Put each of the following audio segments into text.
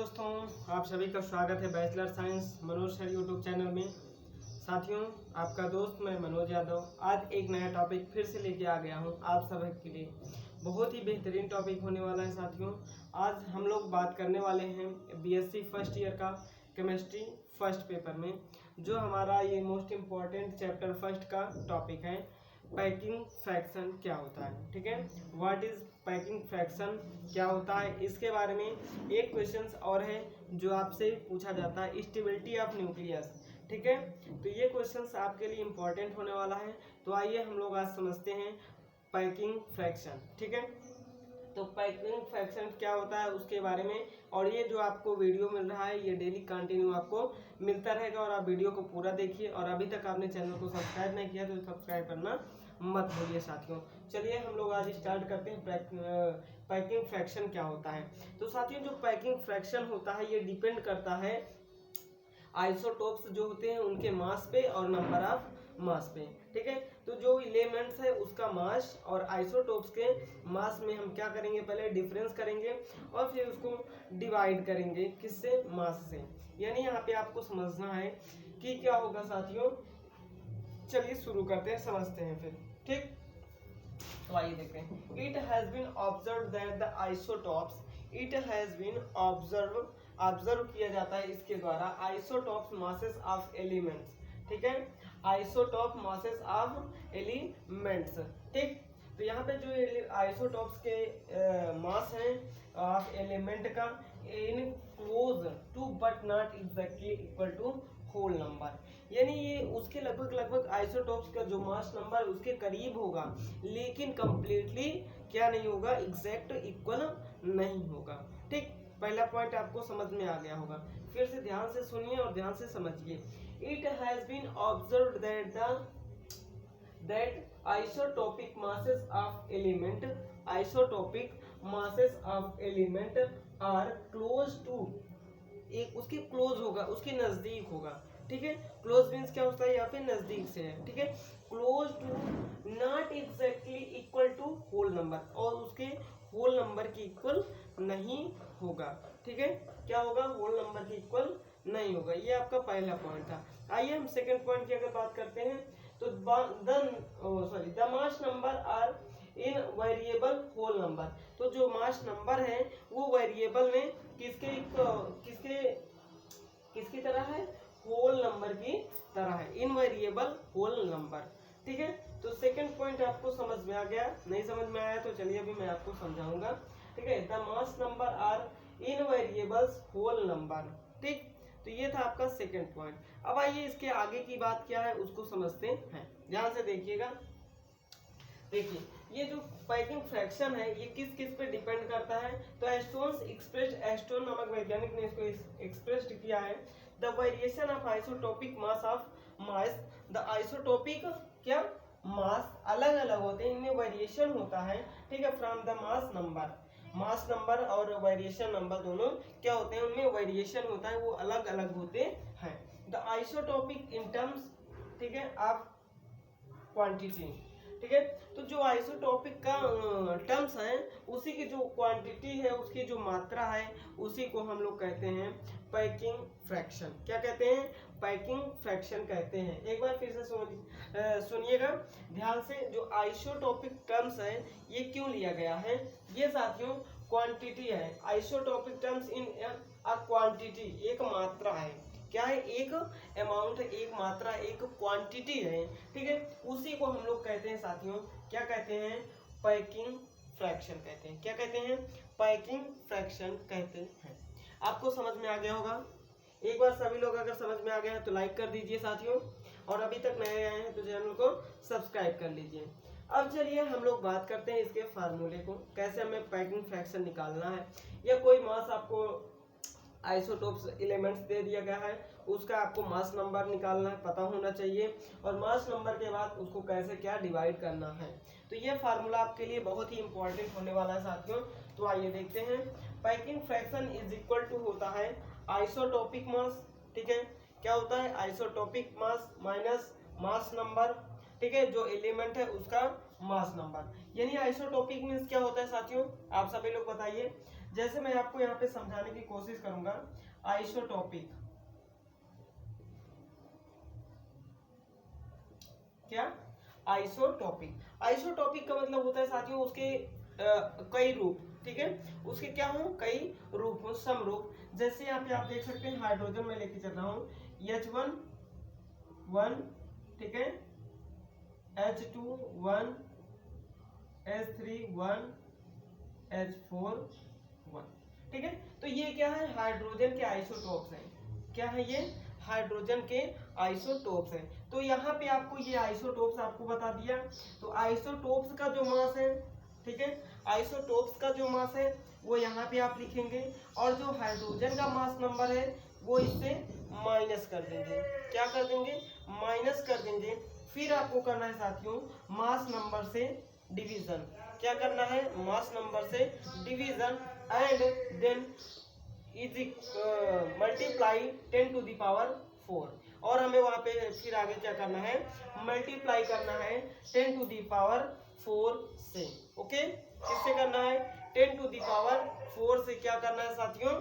दोस्तों, आप सभी का स्वागत है bachelor science Manoj sir YouTube channel में। साथियों, आपका दोस्त मैं मनोज यादव आज एक नया टॉपिक फिर से लेके आ गया हूं आप सभी के लिए। बहुत ही बेहतरीन टॉपिक होने वाला है साथियों। आज हम लोग बात करने वाले हैं बीएससी फर्स्ट ईयर का केमिस्ट्री फर्स्ट पेपर में जो हमारा ये मोस्ट इम्पॉर्टेंट चैप्टर फर्स्ट का टॉपिक है, पैकिंग फ्रैक्शन क्या होता है। ठीक है, व्हाट इज पैकिंग फ्रैक्शन क्या होता है, इसके बारे में एक क्वेश्चंस और है जो आपसे पूछा जाता है, स्टेबिलिटी ऑफ न्यूक्लियस। ठीक है, तो ये क्वेश्चंस आपके लिए इम्पोर्टेंट होने वाला है। तो आइए हम लोग आज समझते हैं पैकिंग फ्रैक्शन। ठीक है, तो पैकिंग फ्रैक्शन क्या होता है उसके बारे में, और ये जो आपको वीडियो मिल रहा है ये डेली कंटिन्यू आपको मिलता रहेगा और आप वीडियो को पूरा देखिए। और अभी तक आपने चैनल को सब्सक्राइब नहीं किया तो सब्सक्राइब करना मत भूलिए साथियों। चलिए हम लोग आज स्टार्ट करते हैं पैकिंग फ्रैक्शन क्या होता है। तो साथियों, जो पैकिंग फ्रैक्शन होता है ये डिपेंड करता है आइसोटोप्स जो होते हैं उनके मास पे और नंबर ऑफ मास पे। ठीक है, तो जो एलिमेंट्स है उसका मास और आइसोटोप्स के मास में हम क्या करेंगे, पहले डिफरेंस करेंगे और फिर उसको डिवाइड करेंगे किससे, मास से। यानी यहाँ पे आपको समझना है कि क्या होगा साथियों। चलिए शुरू करते हैं, समझते हैं फिर। ठीक, तो आइए देखते हैं। It has been observe that the isotopes, it has been observe किया जाता है इसके द्वारा आइसोटोप्स मासेस ऑफ एलिमेंट्स। ठीक है, आइसोटोप मासेस ऑफ एलिमेंट्स। ठीक, तो यहाँ पे जो आइसोटोप्स के मास हैं ऑफ एलिमेंट का in close to but not exactly equal to whole number, यानी ये उसके लगभग आइसोटोप्स का जो मास नंबर उसके करीब होगा लेकिन कंप्लीटली क्या नहीं होगा, एग्जैक्ट इक्वल नहीं होगा। ठीक, पहला पॉइंट आपको समझ में आ गया होगा। फिर से ध्यान से सुनिए और ध्यान से समझिए। It has been observed that isotopic masses of element are close to, एक उसके क्लोज होगा, उसके नजदीक होगा। ठीक है, क्लोज मीन्स क्या होता है, यहाँ पे नजदीक से है। ठीक है, close to not exactly equal to whole number, और उसके होल नंबर की इक्वल नहीं होगा। ठीक है, क्या होगा, होल नंबर की इक्वल नहीं होगा। ये आपका पहला पॉइंट था। आइए हम सेकंड पॉइंट की अगर बात करते हैं तो the mass number are in variable whole number. तो जो मास नंबर है वो वेरिएबल में किसकी तरह है, होल नंबर की तरह है, इन वेरिएबल होल नंबर। ठीक है, तो सेकंड पॉइंट आपको समझ में आ गया, नहीं समझ में आया तो चलिए अभी मैं आपको समझाऊंगा। ठीक है, the mass number are in variables whole number. ठीक, तो ये था आपका सेकंड पॉइंट। अब आइए इसके आगे की बात क्या है उसको समझते हैं, ध्यान से देखिएगा। देखिए, ये जो पैकिंग फ्रैक्शन है ये किस किस पे डिपेंड करता है, तो एस्टोन नामक वैज्ञानिक ने इसको एक्सप्रेस्ड किया है। The variation of isotopic mass the isotopic क्या मास अलग अलग होते हैं, इनमें वेरिएशन होता है। ठीक है, फ्रॉम द मास नंबर और वेरिएशन नंबर दोनों क्या होते हैं, उनमें वेरिएशन होता है, वो अलग अलग होते हैं। द आइसोटोपिक इन टर्म्स, ठीक है, ऑफ क्वांटिटी। ठीक है, तो जो आइसोटोपिक का टर्म्स है उसी की जो क्वांटिटी है, उसकी जो मात्रा है उसी को हम लोग कहते हैं पैकिंग फ्रैक्शन। क्या कहते हैं, पैकिंग फ्रैक्शन कहते हैं। एक बार फिर से सुनिएगा ध्यान से। जो आइसोटोपिक टर्म्स है ये क्यों लिया गया है, ये साथियों क्वांटिटी है। Isotopic terms in a quantity, एक मात्रा है, क्या है, एक अमाउंट, एक मात्रा, एक क्वांटिटी है। ठीक है, उसी को हम लोग कहते हैं साथियों, क्या कहते हैं, पैकिंग फ्रैक्शन कहते हैं। क्या कहते हैं, पैकिंग फ्रैक्शन कहते हैं। आपको समझ में आ गया होगा। एक बार सभी लोग अगर समझ में आ गया है तो लाइक कर दीजिए साथियों, और अभी तक नए आए हैं तो चैनल को सब्सक्राइब कर लीजिए। अब चलिए हम लोग बात करते हैं इसके फार्मूले को, कैसे हमें पैकिंग फ्रैक्शन निकालना है। या कोई मास आपको आइसोटोप्स एलिमेंट्स दे दिया गया है, उसका आपको मास नंबर निकालना है, पता होना चाहिए, और मास नंबर के बाद उसको कैसे क्या डिवाइड करना है। तो ये फार्मूला आपके लिए बहुत ही इंपॉर्टेंट होने वाला है साथियों। तो आइए देखते हैं। Packing fraction is equal to होता है आइसोटोपिक मास। ठीक है, क्या होता है, isotopic mass minus mass number. ठीक है, जो एलिमेंट है उसका मास नंबर। यानी आइसोटॉपिक मींस क्या होता है साथियों, आप सभी लोग बताइए। जैसे मैं आपको यहाँ पे समझाने की कोशिश करूंगा, आइसोटॉपिक क्या, आइसोटॉपिक, आइसोटॉपिक का मतलब होता है साथियों उसके कई रूप, ठीक है, उसके क्या हो, कई रूप हो, समरूप। जैसे यहाँ पे आप देख सकते हैं हाइड्रोजन में लेके चल रहा हूँ, H1 1, ठीक है, H2 1, H3 1, H4 1, ठीक है। तो ये क्या है, हाइड्रोजन के आइसोटोप्स हैं। क्या है ये, हाइड्रोजन के आइसोटोप्स हैं। तो यहाँ पे आपको ये आइसोटोप्स आपको बता दिया। तो आइसोटोप्स का जो मास है, ठीक है, आइसोटोप्स का जो मास है वो यहाँ पे आप लिखेंगे, और जो हाइड्रोजन का मास नंबर है वो इससे माइनस कर देंगे। क्या कर देंगे, माइनस कर देंगे। फिर आपको करना है साथियों मास नंबर से डिवीजन। क्या करना है, मास नंबर से division, and then is multiply 10 to the power 4। और हमें वहां पे फिर आगे क्या करना है, मल्टीप्लाई करना है 10 टू द पावर 4 से। ओके, किससे करना है, 10 टू द पावर 4 से क्या करना है साथियों,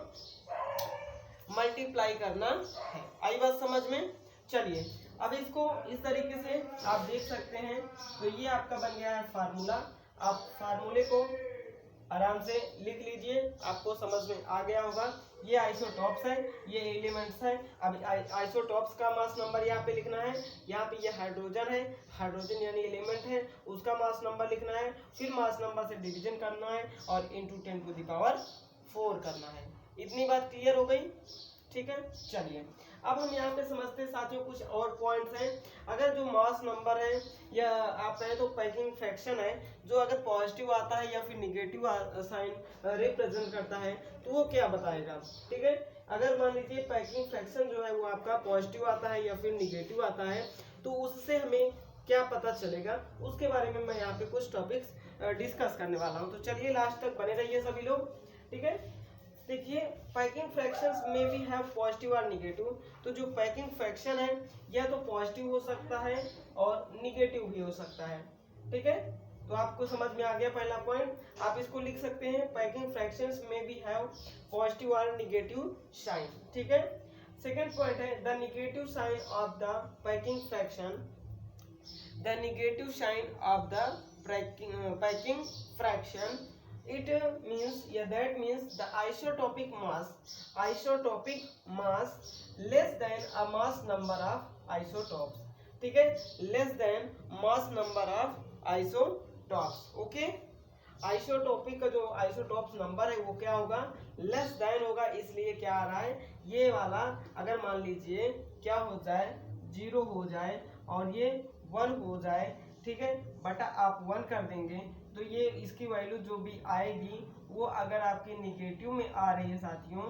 मल्टीप्लाई करना है। आई बात समझ में। चलिए अब इसको इस तरीके से आप देख सकते हैं। तो ये आपका बन गया है फार्मूला। आप फार्मूले को आराम से लिख लीजिए, आपको समझ में आ गया होगा। ये आइसोटॉप्स है, ये एलिमेंट्स है। अब आइसोटॉप्स का मास नंबर यहाँ पे लिखना है। यहाँ पे ये हाइड्रोजन है, हाइड्रोजन यानी एलिमेंट है, उसका मास नंबर लिखना है। फिर मास नंबर से डिवीजन करना है और इंटू 10 टू द पावर 4 करना है। इतनी बात क्लियर हो गई, ठीक है। चलिए अब हम यहाँ पे समझते हैं साथियों कुछ और पॉइंट्स हैं। अगर जो मास नंबर है या आप कहें तो पैकिंग फ्रैक्शन है, जो अगर पॉजिटिव आता है या फिर निगेटिव साइन रिप्रेजेंट करता है तो वो क्या बताएगा, ठीक है। अगर मान लीजिए पैकिंग फ्रैक्शन जो है वो आपका पॉजिटिव आता है या फिर निगेटिव आता है, तो उससे हमें क्या पता चलेगा, उसके बारे में मैं यहाँ पे कुछ टॉपिक्स डिस्कस करने वाला हूँ। तो चलिए लास्ट तक बने रहिए सभी लोग, ठीक है। देखिए पैकिंग फ्रैक्शंस में भी हैव पॉजिटिव और निगेटिव। तो जो पैकिंग फ्रैक्शन है या तो पॉजिटिव हो सकता है और निगेटिव भी हो सकता है, ठीक है। तो आपको समझ में आ गया पहला पॉइंट। आप इसको लिख सकते हैं, पैकिंग फ्रैक्शंस में भी हैव पॉजिटिव और निगेटिव साइन, ठीक है। सेकंड पॉइंट है the negative sign of the packing fraction, the negative sign of the packing fraction, it means, yeah, that means the isotopic mass less than a mass number of isotopes, ठीक है, less than mass number of isotopes। Okay, isotopic का जो isotopes number है वो क्या होगा, less than होगा। इसलिए क्या आ रहा है, ये वाला अगर मान लीजिए क्या हो जाए, 0 हो जाए और ये 1 हो जाए, ठीक है, बटा आप 1 कर देंगे, तो ये इसकी वैल्यू जो भी आएगी वो अगर आपकी निगेटिव में आ रही है साथियों,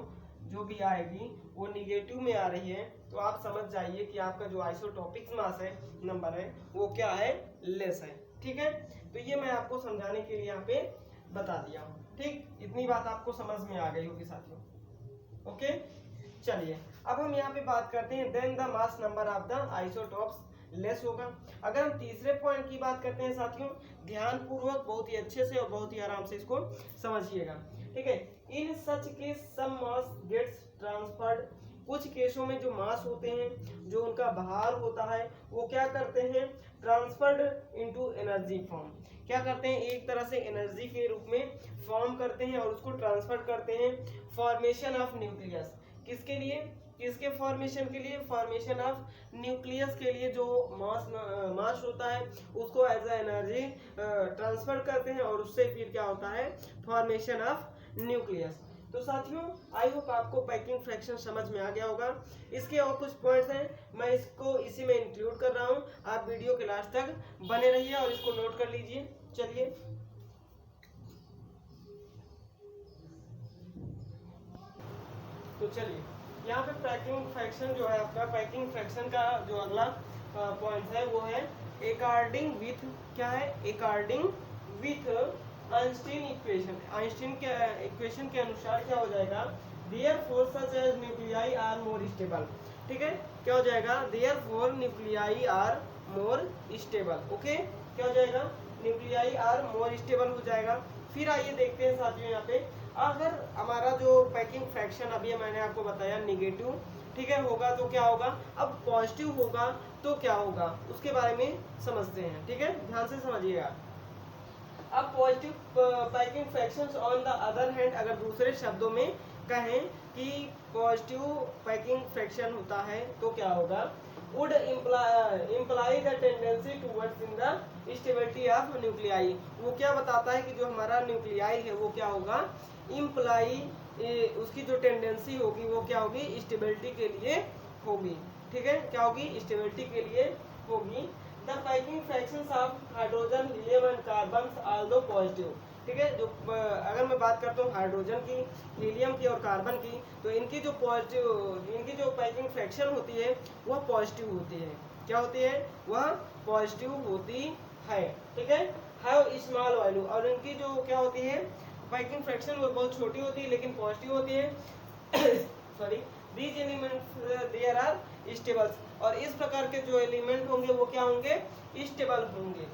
जो भी आएगी वो निगेटिव में आ रही है, तो आप समझ जाइए कि आपका जो आइसोटॉपिक मास है नंबर है वो क्या है, लेस है, ठीक है। तो ये मैं आपको समझाने के लिए यहाँ पे बता दिया हूँ, ठीक। इतनी बात आपको समझ में आ गई होगी साथियों। ओके, चलिए अब हम यहाँ पे बात करते हैं then the mass number of the isotopes less होगा। अगर हम तीसरे पॉइंट की बात करते हैं साथियों, ध्यान पूर्वक बहुत ही अच्छे से और बहुत ही आराम से इसको समझिएगा, ठीक है। इन सच केस सम मास गेट्स ट्रांसफर्ड, कुछ केसों में जो मास होते हैं, जो उनका भार होता है, वो क्या करते हैं, ट्रांसफर्ड इनटू एनर्जी फॉर्म। क्या करते हैं, एक तरह से एनर्जी के रूप में फॉर्म करते हैं और उसको ट्रांसफर करते हैं फॉर्मेशन ऑफ न्यूक्लियस। किसके लिए, किसके फॉर्मेशन के लिए, फॉर्मेशन ऑफ न्यूक्लियस के लिए। जो मास होता है उसको एज ए एनर्जी ट्रांसफर करते हैं और उससे फिर क्या होता है, फॉर्मेशन ऑफ न्यूक्लियस। तो साथियों आई होप आपको पैकिंग फ्रैक्शन समझ में आ गया होगा। इसके और कुछ पॉइंट्स हैं, मैं इसको इसी में इंक्लूड कर रहा हूं। आप वीडियो के लास्ट तक बने रहिए और इसको नोट कर लीजिए। चलिए तो चलिए यहाँ पे पैकिंग फ्रैक्शन जो है आपका, पैकिंग फ्रैक्शन का जो अगला पॉइंट है वो है अकॉर्डिंग विथ, क्या है, according with Einstein equation. Einstein के इक्वेशन के अनुसार क्या हो जाएगा, therefore such as nuclei are more stable, ठीक है। क्या हो जाएगा, therefore nuclei are more stable. Okay, क्या हो जाएगा, न्यूक्लियाई आर मोर स्टेबल हो जाएगा। फिर आइए देखते हैं साथियों यहाँ पे, अगर हमारा जो पैकिंग फ्रैक्शन अभी मैंने आपको बताया निगेटिव, ठीक है, होगा तो क्या होगा, अब पॉजिटिव होगा तो क्या होगा, उसके बारे में समझते हैं। ठीक है, ध्यान से समझिएगा। अब positive packing fractions on the other hand, अगर दूसरे शब्दों में कहें कि पॉजिटिव पैकिंग फ्रैक्शन होता है तो क्या होगा, would imply the tendency towards in the stability of nuclei। वो क्या बताता है कि जो हमारा न्यूक्लियाई है वो क्या होगा, इम्प्लाई उसकी जो टेंडेंसी होगी वो क्या होगी, स्टेबिलिटी के लिए होगी। ठीक है, क्या होगी, स्टेबिलिटी के लिए होगी। The packing fractions of hydrogen helium and carbon Aldous positive. ठीक है, जो अगर मैं बात करता हूँ हाइड्रोजन की, हीलियम की और कार्बन की, तो इनकी जो पॉजिटिव, इनकी जो पैकिंग फ्रैक्शन होती है वह पॉजिटिव होती है। क्या होती है, वह पॉजिटिव होती है। ठीक है, हैव स्मॉल वैल्यू, और इनकी जो क्या होती है पैकिंग फ्रैक्शन वो बहुत छोटी होती है लेकिन पॉजिटिव होती है। Sorry, these elements there are stable, और इस प्रकार के जो एलिमेंट होंगे वो क्या होंगे, स्टेबल होंगे।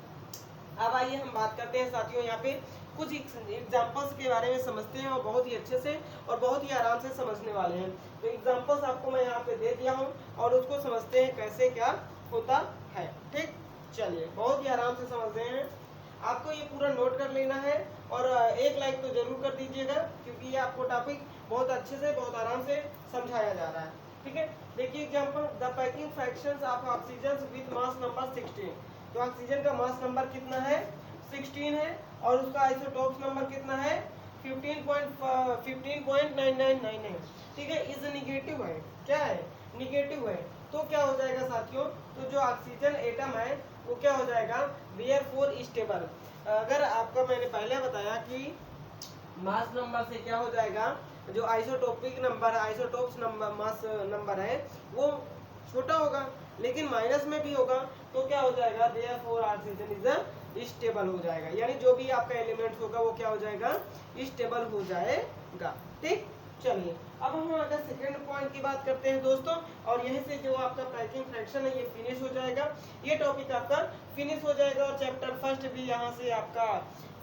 अब आइए हम बात करते हैं साथियों यहाँ पे कुछ एग्जांपल्स के बारे में समझते हैं, और बहुत ही अच्छे से और बहुत ही आराम से समझने वाले हैं। तो एग्जांपल्स आपको मैं यहाँ पे दे दिया हूँ और उसको समझते हैं कैसे क्या होता है। ठीक, चलिए बहुत ही आराम से समझते हैं। आपको ये पूरा नोट कर लेना है और एक लाइक तो जरूर कर दीजिएगा, क्योंकि ये आपको टॉपिक बहुत अच्छे से बहुत आराम से समझाया जा रहा है। ठीक है, देखिए example, the packing fractions of oxygen with mass number 16। तो ऑक्सीजन का मास नंबर कितना है, 16 है, और उसका आइसोटोप्स नंबर कितना है, 15.9999। ठीक है, इज निगेटिव है, क्या है, निगेटिव है। तो क्या हो जाएगा साथियों, तो जो ऑक्सीजन एटम है वो क्या हो जाएगा, देयरफॉर स्टेबल। अगर आपका मैंने पहले बताया कि मास नंबर से क्या हो जाएगा, जो isotopic number, isotopes number, mass number है वो छोटा होगा, लेकिन माइनस में भी होगा तो क्या हो जाएगा, देयरफॉर ऑक्सीजन इज स्टेबल हो जाएगा। यानी जो भी आपका एलिमेंट होगा वो क्या हो जाएगा, स्टेबल हो जाएगा। ठीक, चलिए अब हम अगर सेकंड पॉइंट की बात करते हैं दोस्तों, और यहीं से जो आपका पैकिंग फ्रैक्शन है ये फिनिश हो जाएगा, ये टॉपिक आपका फिनिश हो जाएगा, और चैप्टर फर्स्ट भी यहाँ से आपका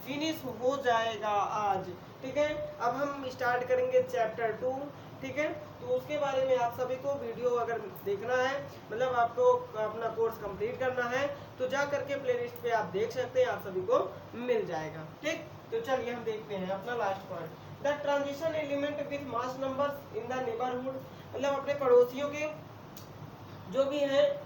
फिनिश हो जाएगा आज। ठीक है, अब हम स्टार्ट करेंगे चैप्टर 2। ठीक है, तो उसके बारे में आप सभी को वीडियो अगर देखना है, मतलब आपको अपना कोर्स कंप्लीट करना है, तो जा करके प्लेलिस्ट पे आप देख सकते हैं, आप सभी को मिल जाएगा। ठीक, तो चलिए हम देखते हैं अपना last point, the transition element with mass numbers in the neighbourhood. मतलब अपने पड़ोसियों के जो भी है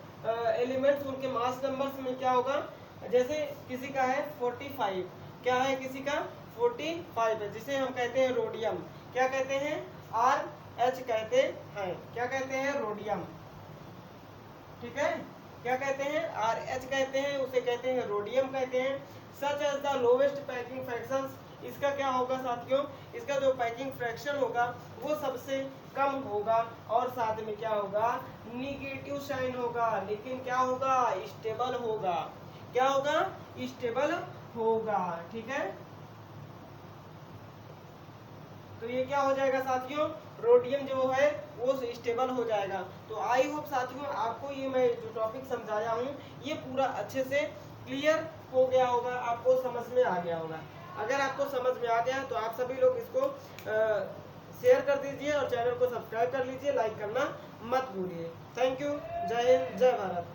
एलिमेंट्स, उनके मास नंबर्स में क्या होगा, जैसे किसी का है 45, क्या है किसी का 45 है, जिसे हम कहते हैं रोडियम। क्या कहते हैं, RH कहते हैं, क्या कहते हैं, रोडियम। ठीक है, क्या कहते हैं, RH कहते हैं, उसे कहते हैं रोडियम कहते हैं। Such as the lowest packing fractions, इसका क्या होगा साथियों, इसका जो पैकिंग फ्रैक्शन होगा वो सबसे कम होगा, और साथ में क्या होगा, निगेटिव साइन होगा, लेकिन क्या होगा, स्टेबल होगा। क्या होगा, स्टेबल होगा। ठीक है, तो ये क्या हो जाएगा साथियों, रोडियम जो है वो स्टेबल हो जाएगा। तो आई होप साथियों आपको ये मैं जो टॉपिक समझाया हूँ ये पूरा अच्छे से क्लियर हो गया होगा, आपको समझ में आ गया होगा। अगर आपको समझ में आ गया तो आप सभी लोग इसको शेयर कर दीजिए और चैनल को सब्सक्राइब कर लीजिए, लाइक करना मत भूलिए। थैंक यू, जय हिंद, जय भारत।